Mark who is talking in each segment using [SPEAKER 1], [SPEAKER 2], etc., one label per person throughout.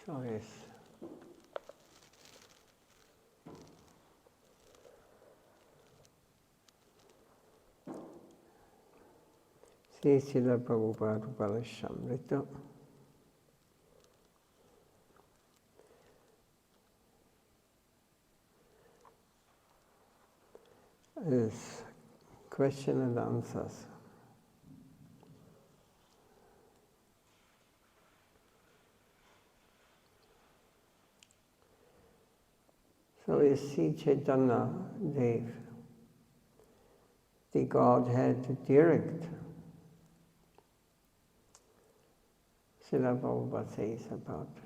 [SPEAKER 1] So yes. Sri Srila Prabhupada Upanishadamrita. Is question and answers. So we see Chaitanya Dev, the Godhead direct. Srila Prabhupada says about.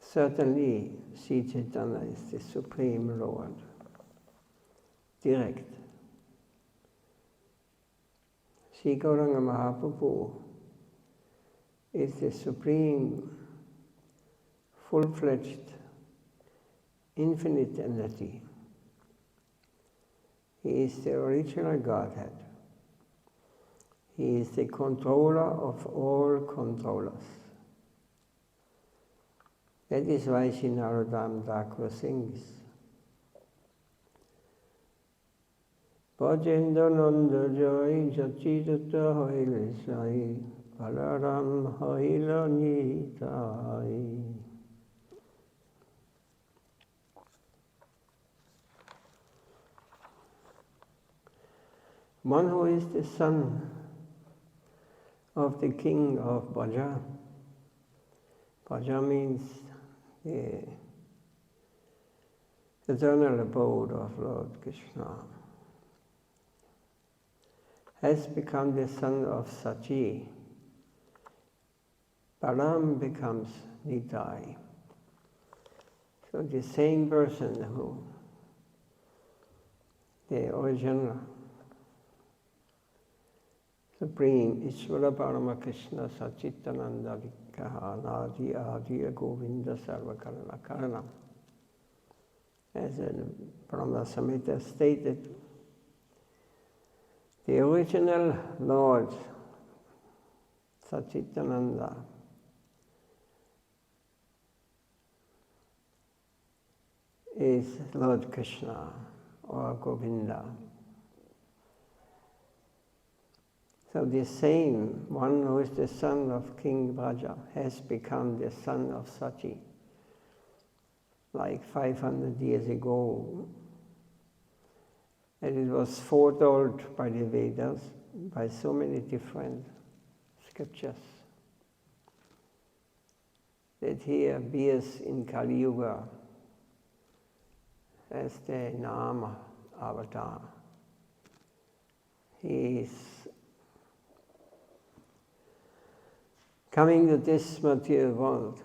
[SPEAKER 1] Certainly, Sri Chaitanya is the Supreme Lord, direct. Sri Gauranga Mahaprabhu is the Supreme, full-fledged, infinite entity. He is the original Godhead. He is the controller of all controllers. That is why Sri Narodam Thakur sings. Bhajendra Nanda Jai Jachidutta Haile Sai Balaram Haila Nitai. One who is the son of the king of Braja. Braja means the eternal abode of Lord Krishna, has become the son of Sachi. Balam becomes Nitai. So the same person who, the original Supreme Ishvara Parama Krishna Sachitananda Vikaha Nadi Adi Govinda Sarvakarana Karanam. As in Brahma Samhita stated, the original Lord Sachitananda is Lord Krishna or Govinda. So the same one who is the son of King Braja has become the son of Sachi. Like 500 years ago, and it was foretold by the Vedas, by so many different scriptures, that he appears in Kali Yuga as the Nama avatar. He is coming to this material world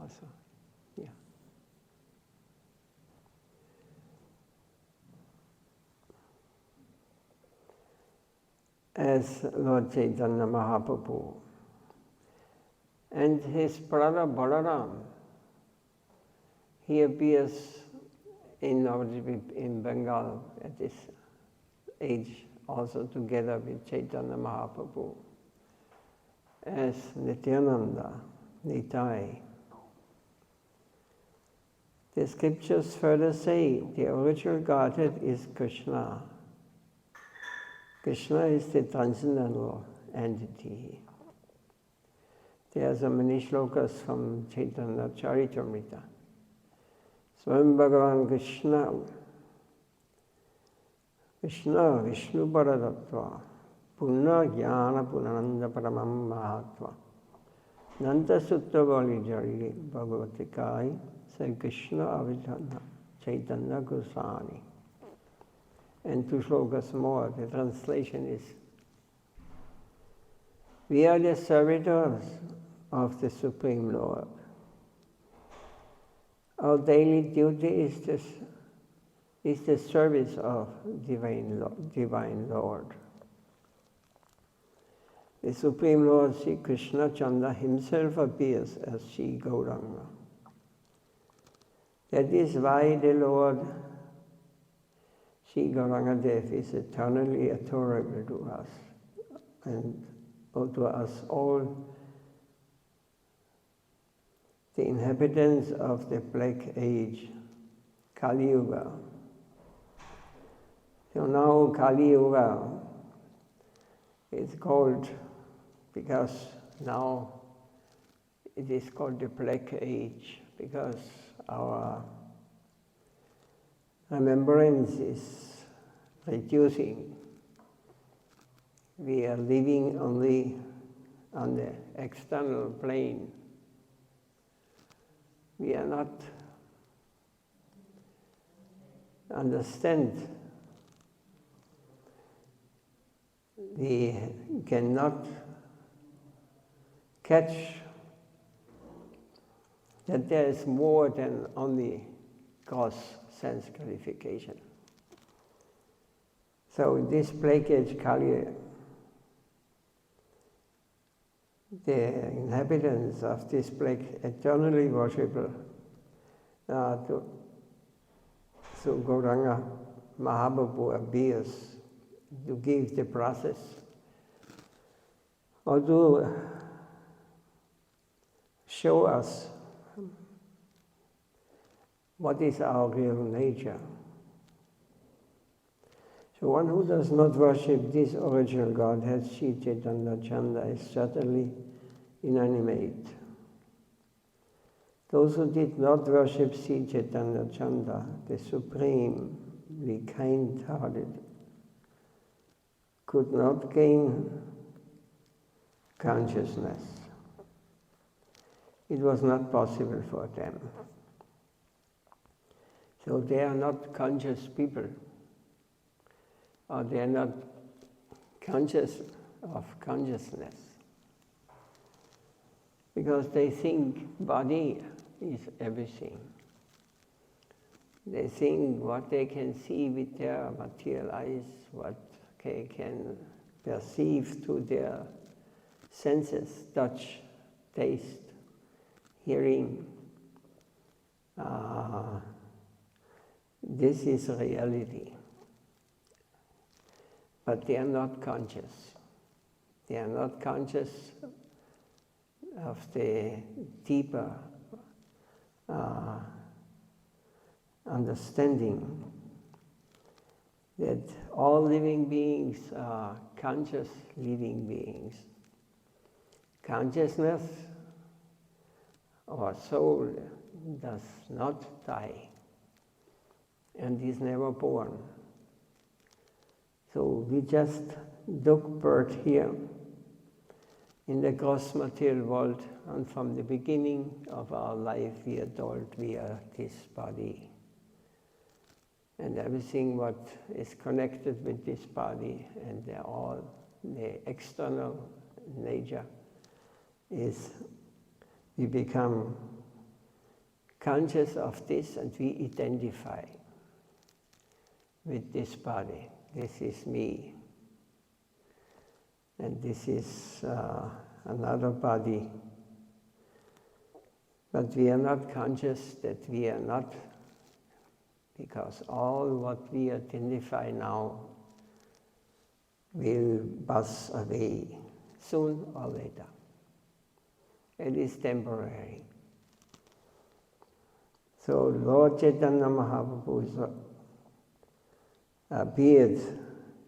[SPEAKER 1] also, yeah. As Lord Chaitanya Mahaprabhu and his brother Balaram, he appears in Bengal at this age, also together with Chaitanya Mahaprabhu, as Nityananda, Nitai. The scriptures further say the original Godhead is Krishna. Krishna is the transcendental entity. There are so many shlokas from Chaitanya Charitamrita. Swam Bhagavan Krishna, Krishna Vishnu Paradattva, Punna Jnana Punananda Paramam Mahatva, Nanta Sutta Vali Jari Bhagavatikai, Sri Krishna Avijana, Chaitanya Goswami. And 2 shlokas more, the translation is, we are the servitors of the Supreme Lord. Our daily duty is the service of Divine Lord. The Supreme Lord Sri Krishna Chandra himself appears as Sri Gauranga. That is why the Lord Sri Gauranga Dev is eternally adorable to us and to us all, the inhabitants of the Black Age, Kali Yuga. So now Kali Yuga is called, because now it is called the Black Age, because our remembrance is reducing. We are living only on the external plane. We are not understand. We cannot catch that there is more than only gross sense gratification. So this Black Age Kali, the inhabitants of this black eternally worshipable so Gauranga Mahaprabhu appears to give the process or to show us what is our real nature. So one who does not worship this original Godhead, Sri Chaitanya Chandra, is certainly inanimate. Those who did not worship Sri Chaitanya Chandra, the supremely kind-hearted, could not gain consciousness. It was not possible for them. So they are not conscious people, or they are not conscious of consciousness, because they think body is everything. They think what they can see with their material eyes, what they can perceive through their senses, touch, taste, hearing. This is reality. But they are not conscious. They are not conscious of the deeper understanding that all living beings are conscious living beings. Consciousness or soul does not die and is never born. So we just took birth here in the gross material world, and from the beginning of our life we are told we are this body. And everything what is connected with this body and the external nature is, we become conscious of this and we identify with this body. This is me. And this is another body. But we are not conscious that we are not, because all what we identify now will pass away soon or later. It is temporary. So Lord Chaitanya Mahaprabhu appeared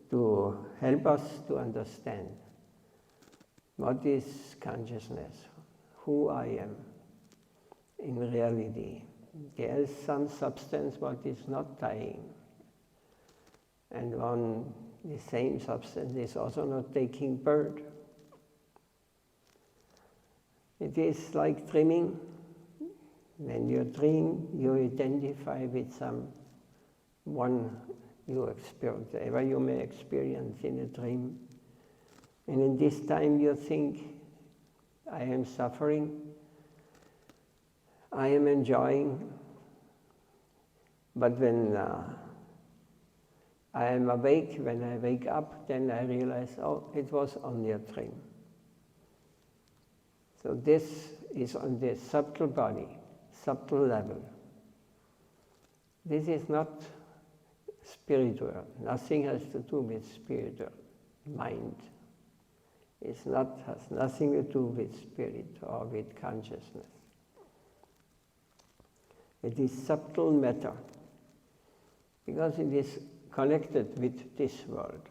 [SPEAKER 1] to help us to understand what is consciousness, who I am in reality. There is some substance what is not dying, and the same substance is also not taking birth. It is like dreaming. When you dream, you identify with someone you experience, whatever you may experience in a dream. And in this time you think, I am suffering, I am enjoying, but when I am awake, when I wake up, then I realize, oh, it was only a dream. So this is on the subtle body, subtle level. This is not spiritual. Nothing has to do with spiritual mind. Has nothing to do with spirit or with consciousness. It is subtle matter, because it is connected with this world.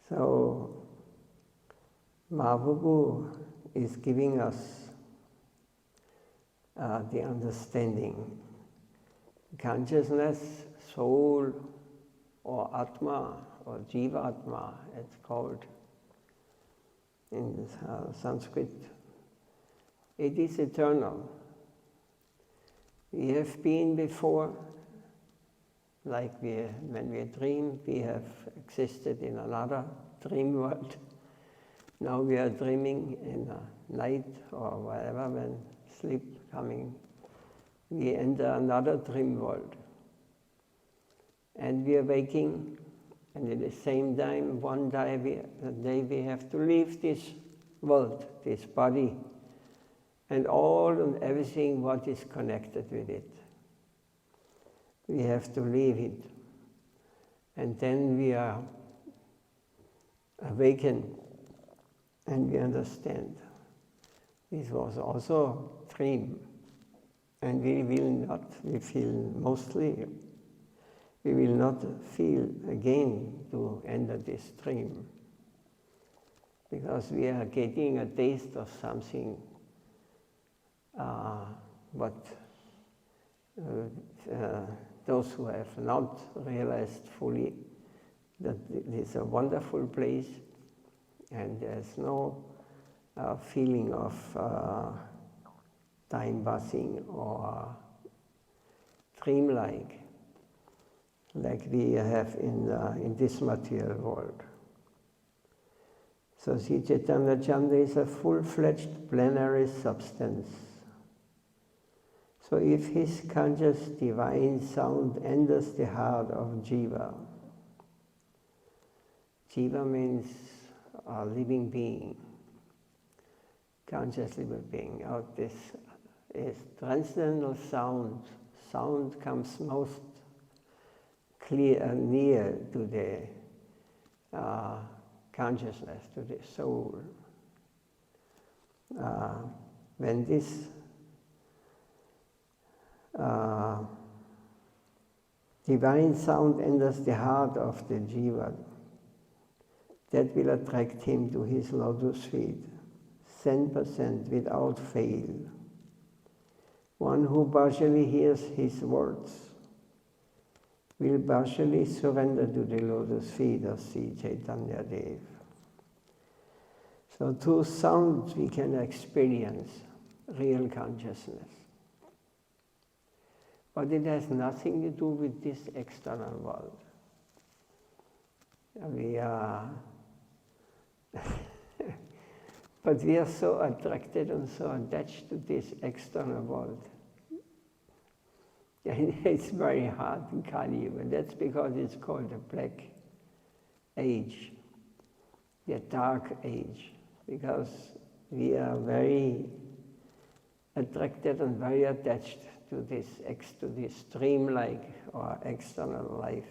[SPEAKER 1] So, Mahaprabhu is giving us the understanding. Consciousness, soul, or Atma, or Jivatma, it's called in Sanskrit. It is eternal. We have been before, like when we dream, we have existed in another dream world. Now we are dreaming in a night or whatever, when sleep coming, we enter another dream world. And we are waking, and at the same time, one day we have to leave this world, this body, and all and everything what is connected with it. We have to leave it. And then we are awakened, and we understand. This was also a dream. And we will not feel again to enter this dream, because we are getting a taste of something but those who have not realized fully that it is a wonderful place and there's no feeling of time passing or dreamlike like we have in this material world. So Sri Chaitanya Chandra is a full-fledged plenary substance. So if his conscious divine sound enters the heart of Jiva, Jiva means a living being, conscious living being. This is transcendental sound. Sound comes most clear and near to the consciousness, to the soul. When this divine sound enters the heart of the Jiva, that will attract him to his lotus feet, 100% without fail. One who partially hears his words will partially surrender to the lotus feet of Sri Chaitanya Dev. So through sound we can experience real consciousness. But it has nothing to do with this external world. We are but we are so attracted and so attached to this external world. And it's very hard in Kali Yuga. That's because it's called the Black Age, the Dark Age, because we are very attracted and very attached to this dream-like or external life.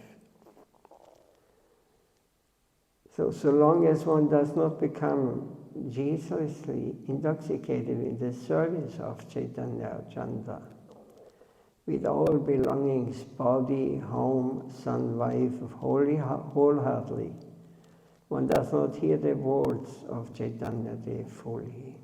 [SPEAKER 1] So long as one does not become jealously intoxicated in the service of Chaitanya Chandra, with all belongings, body, home, son, wife, wholeheartedly, one does not hear the words of Chaitanya Dev fully.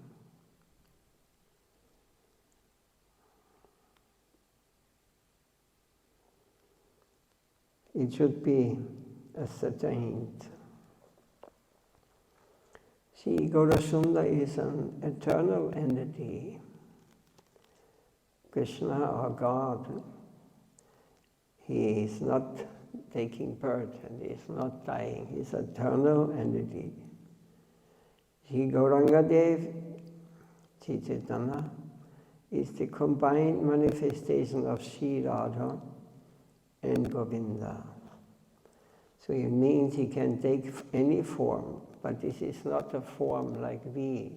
[SPEAKER 1] It should be ascertained. See, Gauranga is an eternal entity. Krishna, or God, he is not taking birth and he is not dying. He is an eternal entity. Sri Gauranga Dev, Sri Chaitanya, is the combined manifestation of Sri Radha and Govinda. So it means he can take any form, but this is not a form like we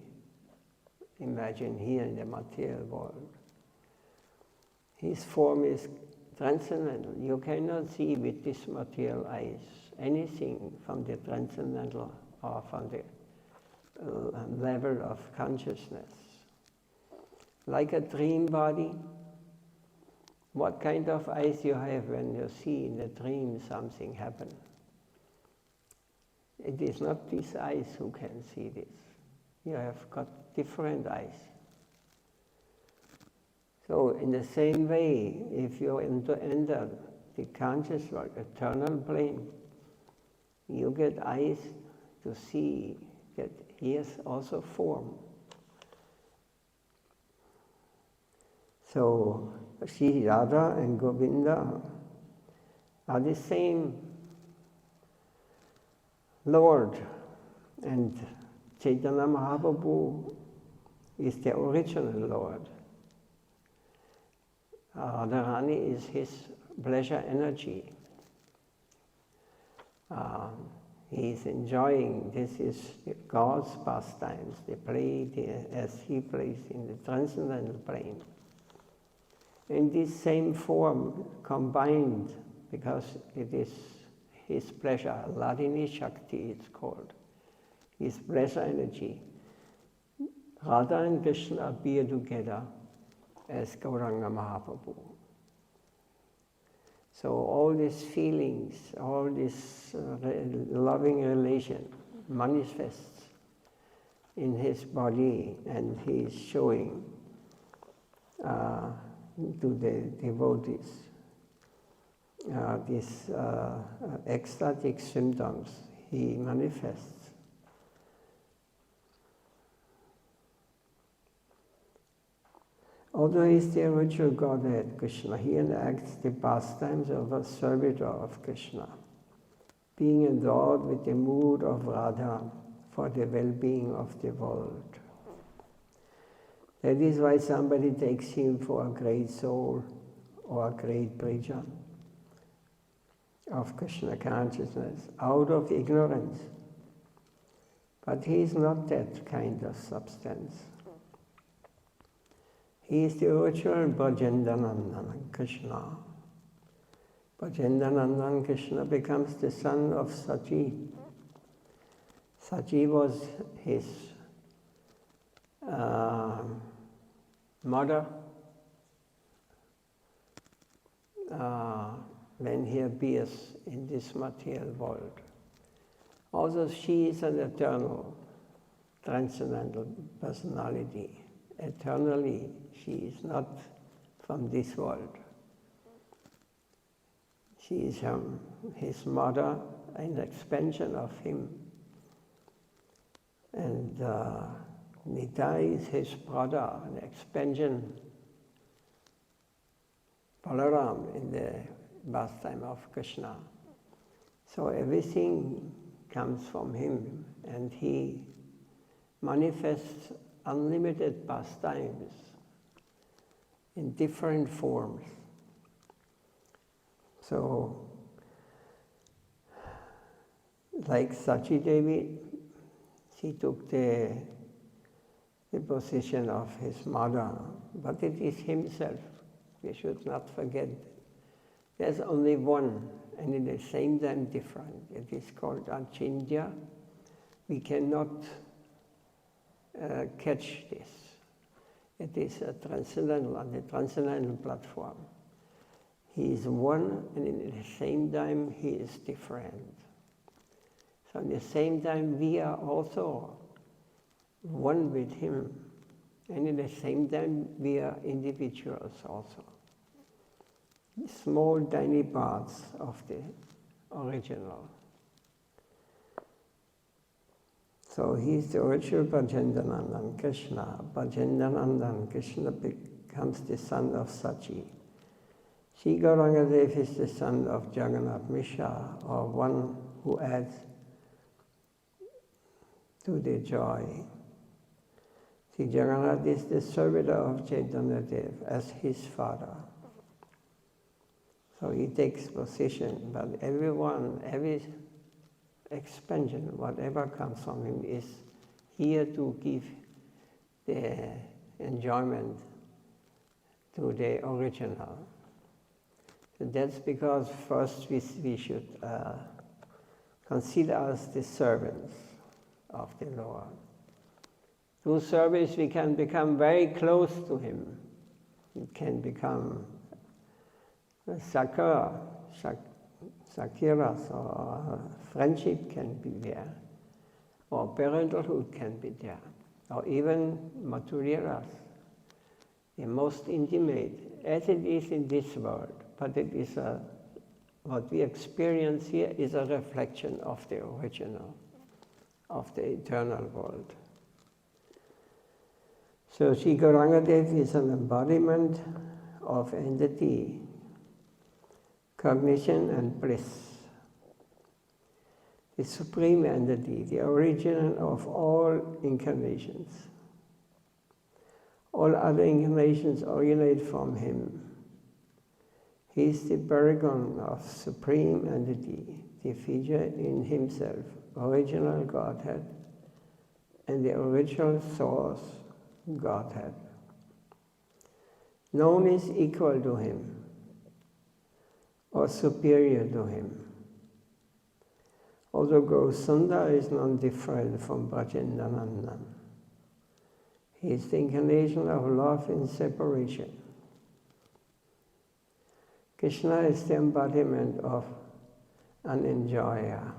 [SPEAKER 1] imagine here in the material world. His form is transcendental. You cannot see with this material eyes anything from the transcendental or from the level of consciousness. Like a dream body, what kind of eyes you have when you see in a dream something happen? It is not these eyes who can see this. You have got different eyes. So in the same way, if you enter the conscious world, eternal plane, you get eyes to see, get ears also form. So Sri Radha and Govinda are the same Lord, and Chaitanya Mahaprabhu is the original Lord. Radharani is his pleasure energy. He is enjoying, this is God's pastimes, they play as he plays in the transcendental plane. In this same form, combined, because it is his pleasure, Ladini Shakti it's called, his pleasure energy. Radha and Krishna appear together as Gauranga Mahaprabhu. So all these feelings, all this loving relation manifests in his body, and he is showing to the devotees these ecstatic symptoms he manifests. Although he is the original Godhead, Krishna, he enacts the pastimes of a servitor of Krishna, being endowed with the mood of Radha for the well-being of the world. That is why somebody takes him for a great soul or a great preacher of Krishna consciousness out of ignorance. But he is not that kind of substance. He is the original Bhajendanandan Krishna. Bhajendanandan Krishna becomes the son of Sachi. Sachi was his mother when he appears in this material world. Also, she is an eternal, transcendental personality. Eternally, she is not from this world. She is his mother, an expansion of him. And Nitai is his brother, an expansion, Balaram in the pastime of Krishna. So everything comes from him, and he manifests unlimited pastimes in different forms. So, like Sachi Devi, she took the position of his mother, but it is himself. We should not forget. There's only one, and at the same time different. It is called Achintya. We cannot catch this. It is a transcendental, on the transcendental platform. He is one, and at the same time he is different. So at the same time we are also one with him, and at the same time we are individuals also. Small tiny parts of the original. So he is the original Bhajendanandan Krishna. Bhajendanandan Krishna becomes the son of Sachi. Sri Gauranga Dev is the son of Jagannath Mishra, or one who adds to the joy. Sri Jagannath is the servitor of Chaitanya Dev as his father. So he takes position, but every expansion, whatever comes from him, is here to give the enjoyment to the original. So that's because first we should consider us the servants of the Lord. Through service we can become very close to Him. We can become sakiras, or friendship can be there, or parenthood can be there, or even matureras, the most intimate, as it is in this world. But it is what we experience here is a reflection of the original, of the eternal world. So Sri Gauranga Dev is an embodiment of entity, cognition and bliss. The supreme entity, the origin of all incarnations. All other incarnations originate from Him. He is the paragon of supreme entity, the feature in Himself, original Godhead, and the original source, Godhead. No one is equal to Him or superior to Him. Although Govinda is non-different from Brajendananda. He is the incarnation of love in separation. Krishna is the embodiment of an enjoyer,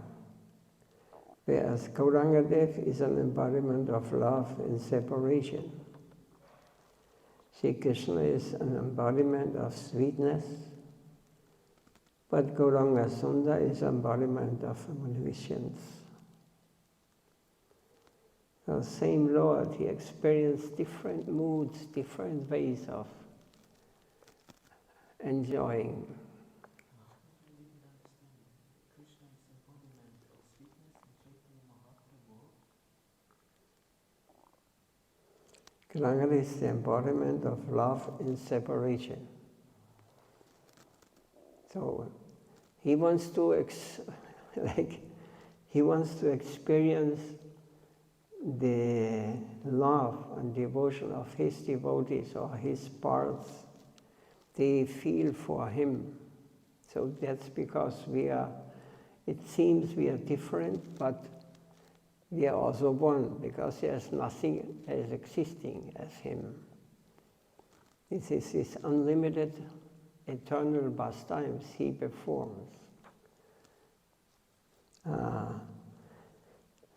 [SPEAKER 1] whereas Gauranga Dev is an embodiment of love in separation. Sri Krishna is an embodiment of sweetness, but Gauranga Sundar is an embodiment of munificence. The same Lord, He experienced different moods, different ways of enjoying. Gauranga is the embodiment of love in separation. So he wants to experience the love and devotion of his devotees or his parts. They feel for him. So that's because it seems we are different, but we are also one, because there's nothing as existing as him. This is his unlimited, eternal pastimes he performs.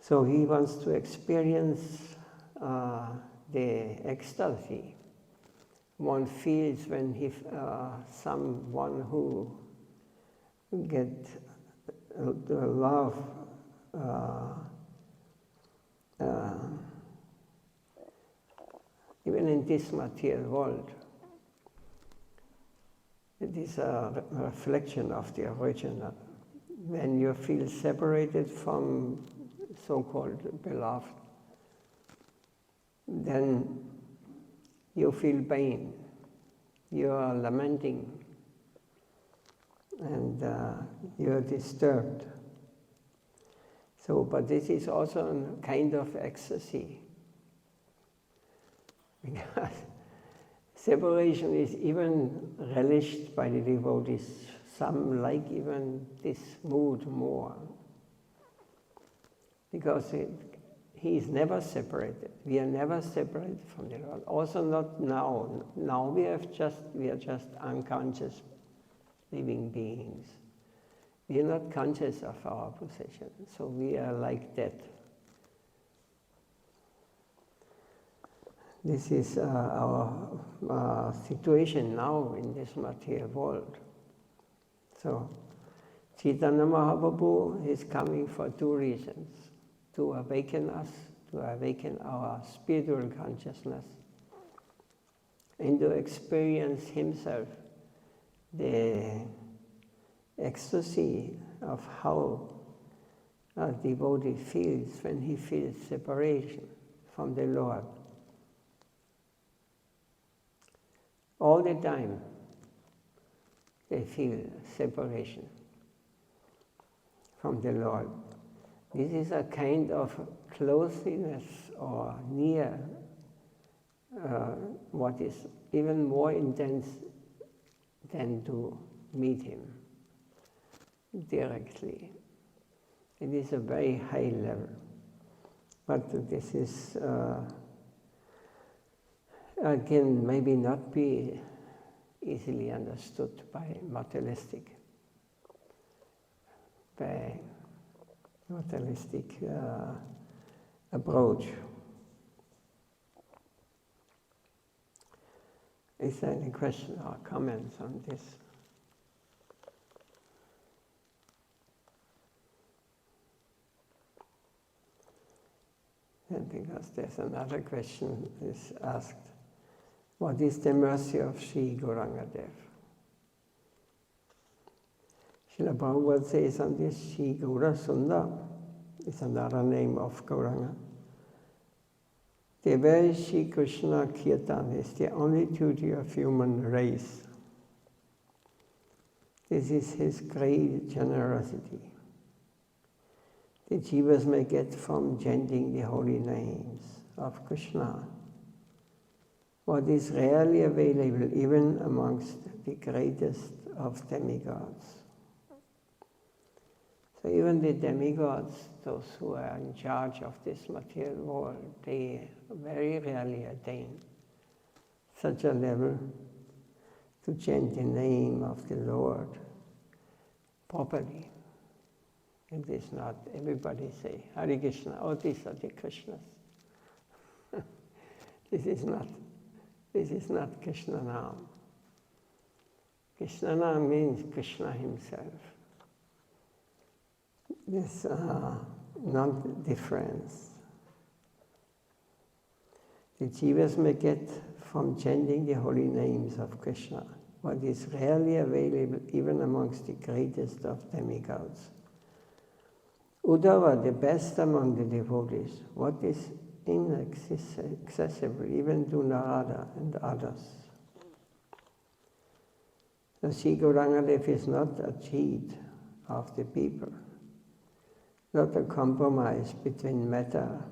[SPEAKER 1] So he wants to experience the ecstasy one feels when someone who gets the love even in this material world. It is a reflection of the original. When you feel separated from so-called beloved, then you feel pain, you are lamenting, and you are disturbed. So, but this is also a kind of ecstasy, because separation is even relished by the devotees. Some like even this mood more, because he is never separated. We are never separated from the Lord. Also not now. Now we are just unconscious living beings. We are not conscious of our possession. So we are like that. This is our situation now in this material world. So Chaitanya Mahaprabhu is coming for two reasons: to awaken us, to awaken our spiritual consciousness, and to experience himself the ecstasy of how a devotee feels when he feels separation from the Lord. All the time they feel separation from the Lord. This is a kind of closeness or near, what is even more intense than to meet him directly. It is a very high level. But this is, again, maybe not be easily understood by materialistic approach. Is there any question or comments on this? And because there's another question is asked, what is the mercy of Sri Gauranga Dev? Srila Prabhupada says on this, Sri Gaura Sundar is another name of Gauranga. The very Sri Krishna Kirtan is the only duty of human race. This is his great generosity. The jivas may get from chanting the holy names of Krishna what is rarely available even amongst the greatest of demigods. So even the demigods, those who are in charge of this material world, they very rarely attain such a level to chant the name of the Lord properly. It is not everybody say, Hare Krishna, oh, these are the Krishnas. This is not Krishna Nam. Krishna Nam means Krishna himself. This non-difference. The jivas may get from chanting the holy names of Krishna what is rarely available even amongst the greatest of demigods. Uddhava, the best among the devotees, what is inaccessible even to Narada and others. The Sri Gauranga Dev is not a cheat of the people, not a compromise between matter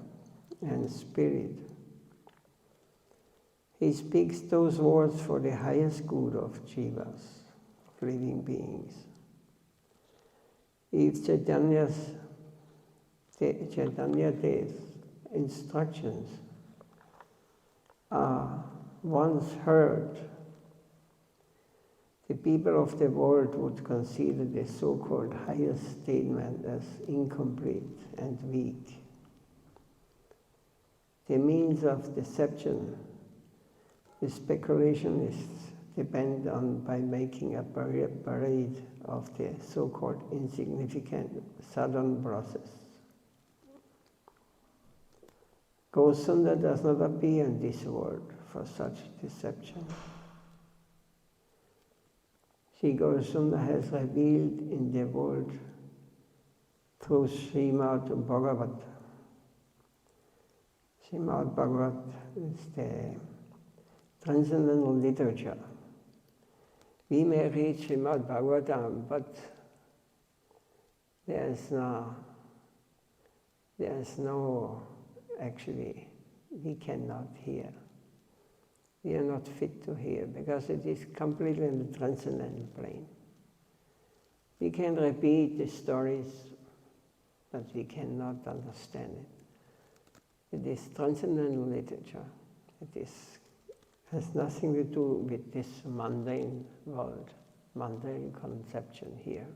[SPEAKER 1] and spirit. He speaks those words for the highest good of jivas, of living beings. If Chaitanya Dev's instructions are once heard, the people of the world would consider the so-called highest statement as incomplete and weak. The means of deception the speculationists depend on by making a parade of the so-called insignificant sadhana process. Govinda does not appear in this world for such deception. Sri Govinda has revealed in the world through Srimad Bhagavat. Srimad Bhagavat is the transcendental literature. We may read Srimad Bhagavatam, but there is no actually, we cannot hear. We are not fit to hear because it is completely in the transcendental plane. We can repeat the stories, but we cannot understand it. It is transcendental literature. It has nothing to do with this mundane world, mundane conception here.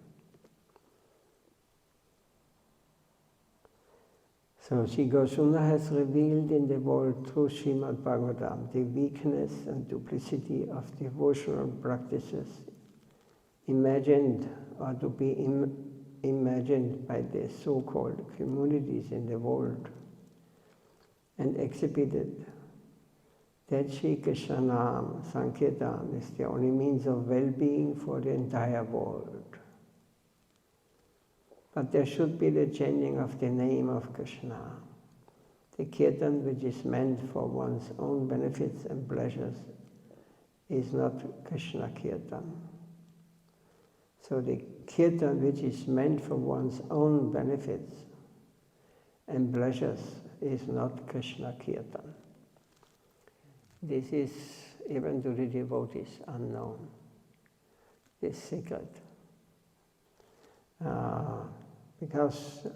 [SPEAKER 1] So Sri Goswami has revealed in the world through Srimad Bhagavatam the weakness and duplicity of devotional practices imagined or to be imagined by the so-called communities in the world and exhibited that Sri Krishna Nam Sankirtan is the only means of well-being for the entire world. But there should be the chanting of the name of Krishna, the kirtan which is meant for one's own benefits and pleasures is not Krishna kirtan. So the kirtan which is meant for one's own benefits and pleasures is not Krishna kirtan. This is even to the devotees unknown. this secret. Because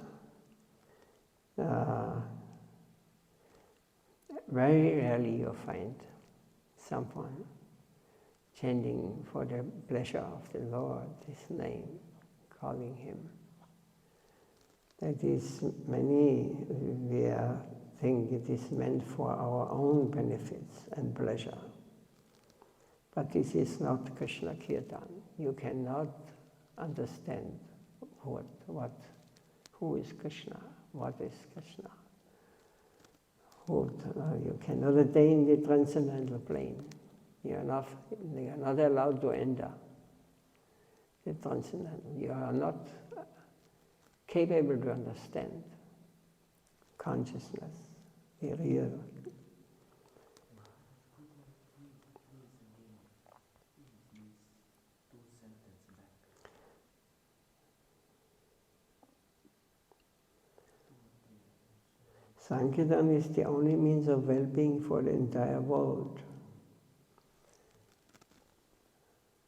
[SPEAKER 1] very rarely you find someone chanting for the pleasure of the Lord, His name, calling Him. That is, many we think it is meant for our own benefits and pleasure. But this is not Krishna Kirtan. You cannot understand who is Krishna, what is Krishna. You cannot attain the transcendental plane. You are not allowed to enter the transcendental. You are not capable to understand consciousness, the real. Sankirtan is the only means of well-being for the entire world.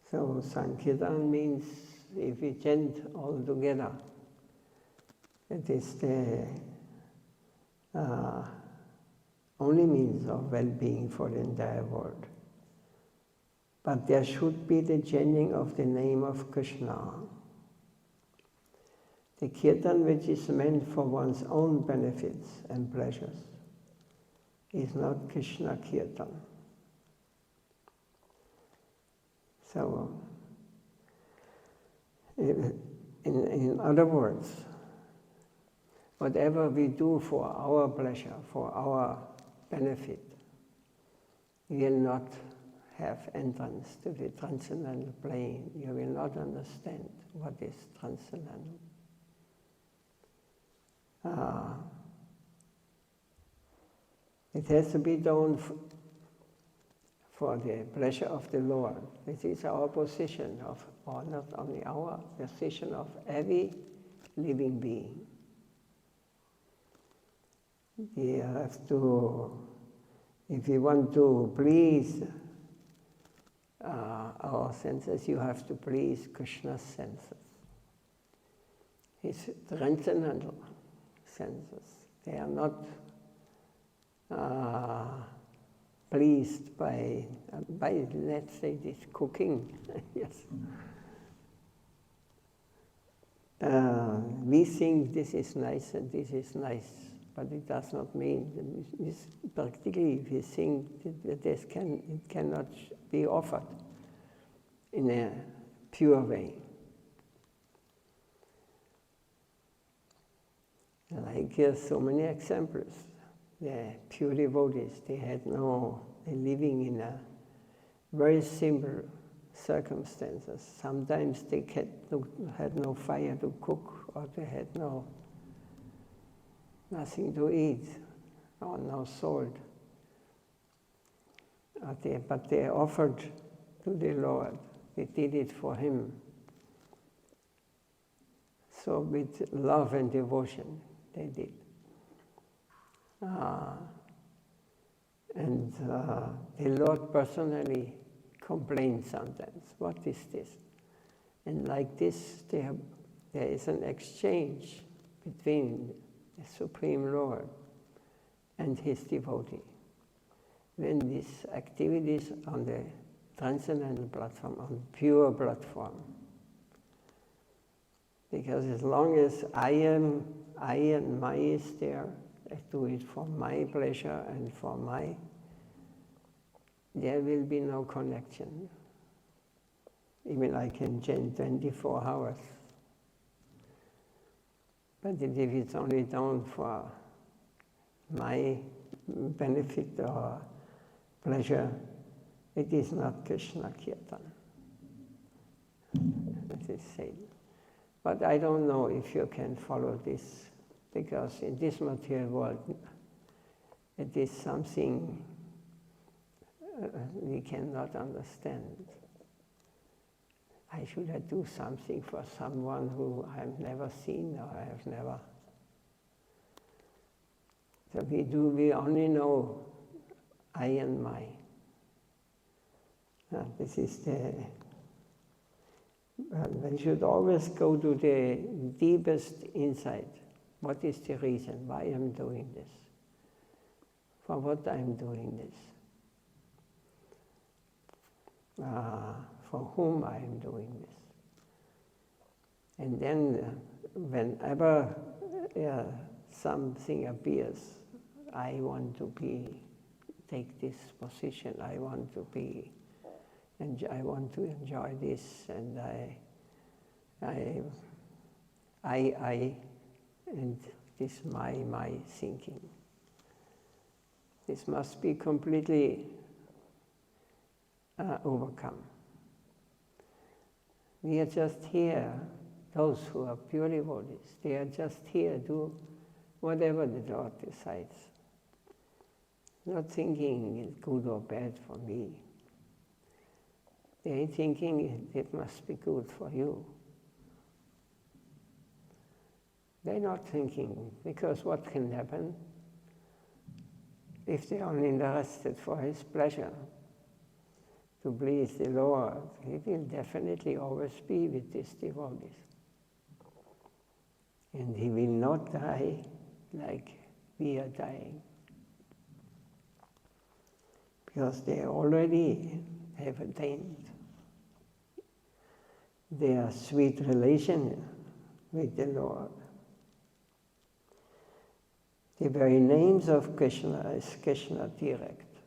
[SPEAKER 1] So Sankirtan means if we chant all together, it is the only means of well-being for the entire world. But there should be the chanting of the name of Krishna. The kirtan which is meant for one's own benefits and pleasures is not Krishna kirtan. So, in other words, whatever we do for our pleasure, for our benefit, will not have entrance to the transcendental plane. You will not understand what is transcendental. It has to be done for the pleasure of the Lord. This is our position or not only our position of every living being. We have to, if you want to please our senses, you have to please Krishna's senses. His transcendental senses. They are not pleased by, let's say, this cooking. Yes. We think this is nice and this is nice, but it does not mean, practically, if you think that it cannot be offered in a pure way. Like here's so many examples. The pure devotees, they're living in a very simple circumstances. Sometimes they had no fire to cook, or they had nothing to eat, or no salt. But they offered to the Lord. They did it for Him. So with love and devotion, they did. And the Lord personally complained sometimes, what is this? And like this, there is an exchange between the Supreme Lord and His devotee. When these activities on the transcendental platform, on the pure platform, because as long as I and my is there, I do it for my pleasure and for there will be no connection. Even I can chant 24 hours. But if it's only done for my benefit or pleasure, it is not Krishna Kirtan. That is said. But I don't know if you can follow this, because in this material world, it is something we cannot understand. I should have do something for someone who I have never seen or I have never. So we only know I and my. This is And we should always go to the deepest insight. What is the reason why I'm doing this? For what I'm doing this? For whom I am doing this? And then whenever something appears, I want to take this position, I want to enjoy this, and and this my thinking. This must be completely overcome. We are just here, those who are pure devotees, they are just here to do whatever the Lord decides. Not thinking it's good or bad for me. They are thinking it must be good for you. They're not thinking, because what can happen if they're only interested for His pleasure, to please the Lord? He will definitely always be with these devotees. And He will not die like we are dying, because they already have attained their sweet relation with the Lord. The very names of Krishna is Krishna direct.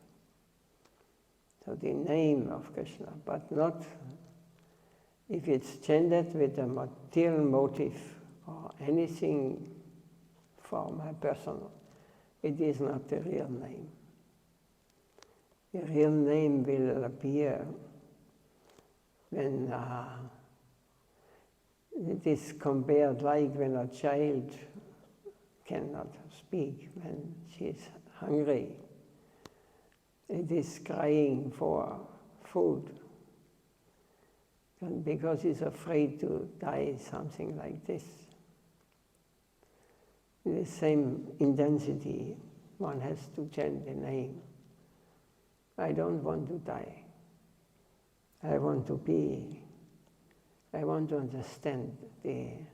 [SPEAKER 1] So the name of Krishna, but not if it's chanted with a material motive or anything for my personal. It is not the real name. The real name will appear when it is compared like when a child cannot speak, when she is hungry. It is crying for food. And because it's afraid to die, something like this. In the same intensity, one has to chant the name. I don't want to die. I want to understand you,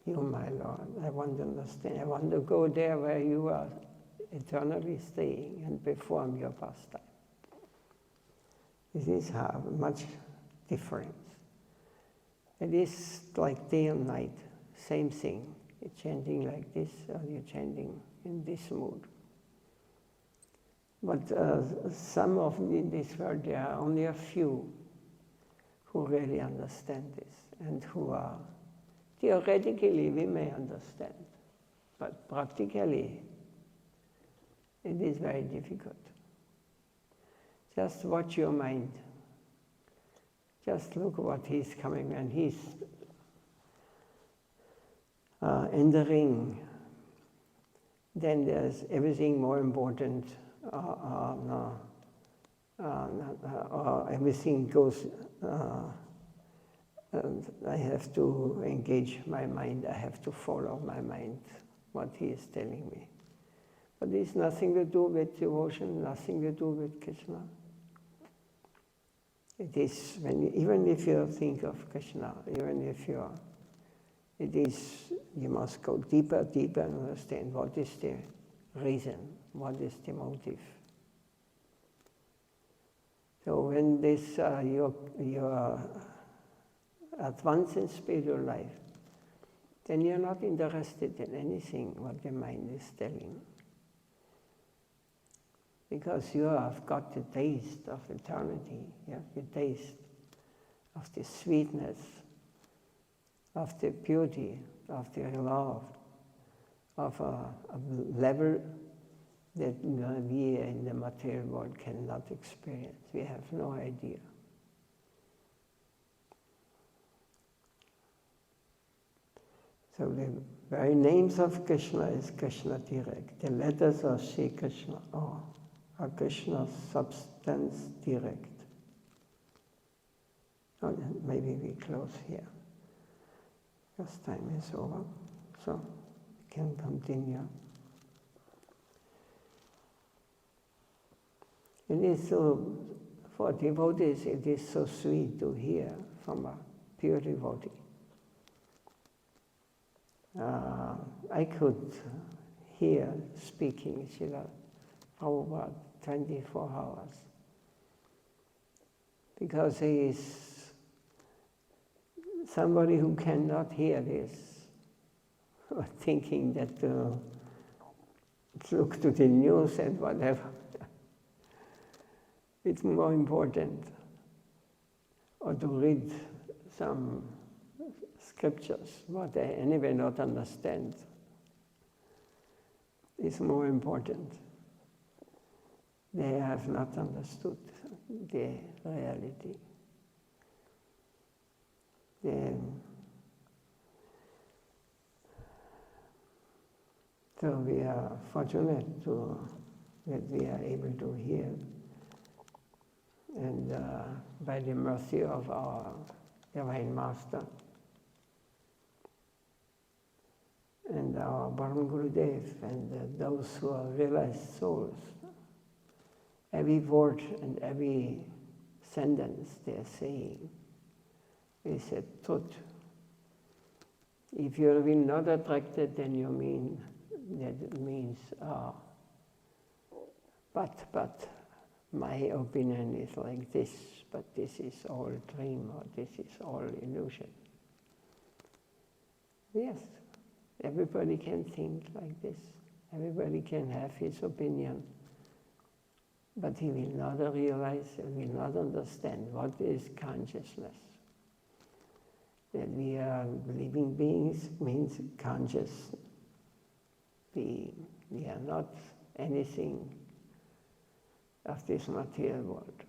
[SPEAKER 1] my Lord. I want to understand. I want to go there where you are eternally staying and perform your pastime. This is how much difference. It is like day and night, same thing. You're chanting like this, or you're chanting in this mood. But some of in this world, there are only a few who really understand this, and who are, theoretically we may understand, but practically it is very difficult. Just watch your mind. Just look what he's coming when he's entering. Then there's everything more important, everything goes. And I have to engage my mind. I have to follow my mind, what he is telling me. But it's nothing to do with devotion, nothing to do with Krishna. It is, even if you think of Krishna, even if you must go deeper, deeper and understand what is the reason, what is the motive. So when this, you're advanced in spiritual life, then you're not interested in anything what the mind is telling. Because you have got the taste of eternity, you have the taste of the sweetness, of the beauty, of the love, of a level that we in the material world cannot experience. We have no idea. So the very names of Krishna is Krishna direct. The letters are Sri Krishna or are Krishna's substance direct. Oh, maybe we close here, because time is over, so we can continue. It is so, for devotees, it is so sweet to hear from a pure devotee. I could hear speaking Srila Prabhupada 24 hours because he is somebody who cannot hear this, or thinking that look to the news and whatever. It's more important. Or to read some scriptures, what they anyway not understand, is more important. They have not understood the reality. So we are fortunate that we are able to hear. And by the mercy of our Divine Master and our Param Gurudev and those who are realized souls, every word and every sentence they are saying is a truth. If you will not attracted, then you mean that it means but my opinion is like this, but this is all dream, or this is all illusion. Yes, everybody can think like this. Everybody can have his opinion. But he will not realize and will not understand what is consciousness. That we are living beings means conscious. We are not anything of this material world.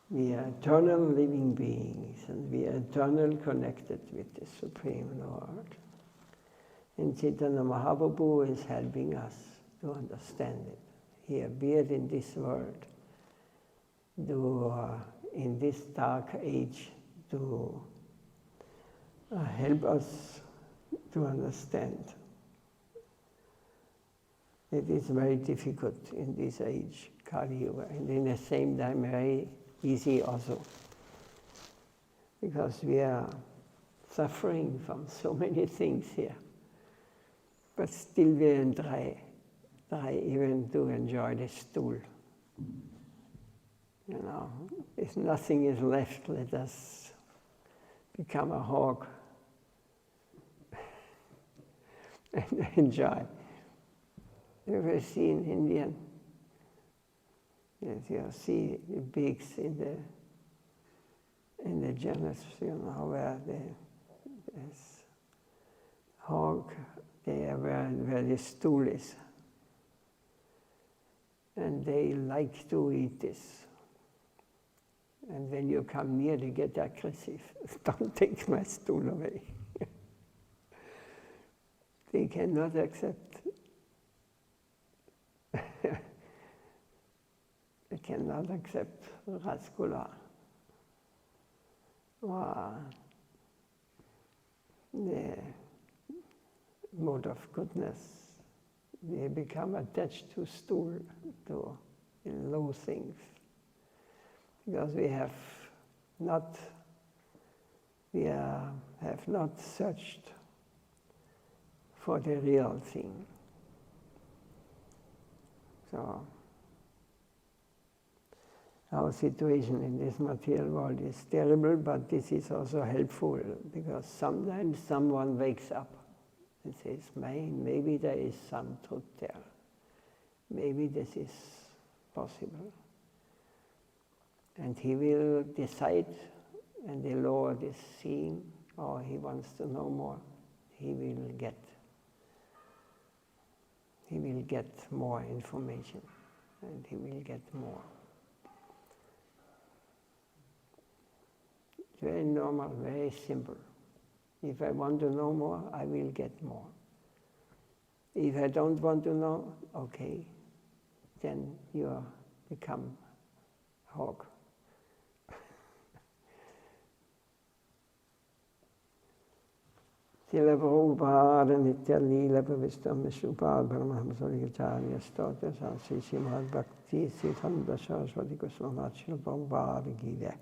[SPEAKER 1] We are eternal living beings, and we are eternally connected with the Supreme Lord. And Chaitanya Mahaprabhu is helping us to understand it. He appeared in this world, in this dark age, to help us to understand. It is very difficult in this age, Kali Yuga, and in the same time very easy also, because we are suffering from so many things here, but still we try even to enjoy the stool. You know, if nothing is left, let us become a hog and enjoy. You ever seen Indian? Yes, you see the pigs in the genus, you know, where there's hog there where the stool is. And they like to eat this. And when you come near, they get aggressive. Don't take my stool away. They cannot accept. They cannot accept rasgula or the mode of goodness. They become attached to stool, to low things, because we have not searched for the real thing. So our situation in this material world is terrible, but this is also helpful, because sometimes someone wakes up and says, maybe there is some truth there. Maybe this is possible. And he will decide, and the Lord is seeing, or he wants to know more. He will get more information, and he will get more. Very normal, very simple. If I want to know more, I will get more. If I don't want to know, okay, then you become hog. Srila Prabhupada Nitya Leela Pravistam Vishnupada Paramahamsa Acharya Stotya Sri Srimad Bhakti Siddhanta Saraswati Goswami Srila Prabhupada Ki Jai.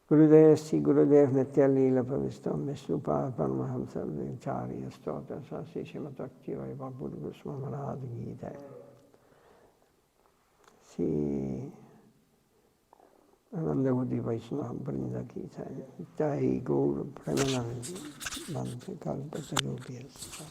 [SPEAKER 1] Gurudev Sri Gurudev Nitya Leela Pravistam Vishnupada Paramahamsa Acharya Stotya Sri Srimad Bhakti Goswami Maharaj Ki Jai. Sri Ananda Gaudiya Vaishnava Vrinda Ki Jai. Jai Gaur Premanandi Bhante Kalpatarubyascha.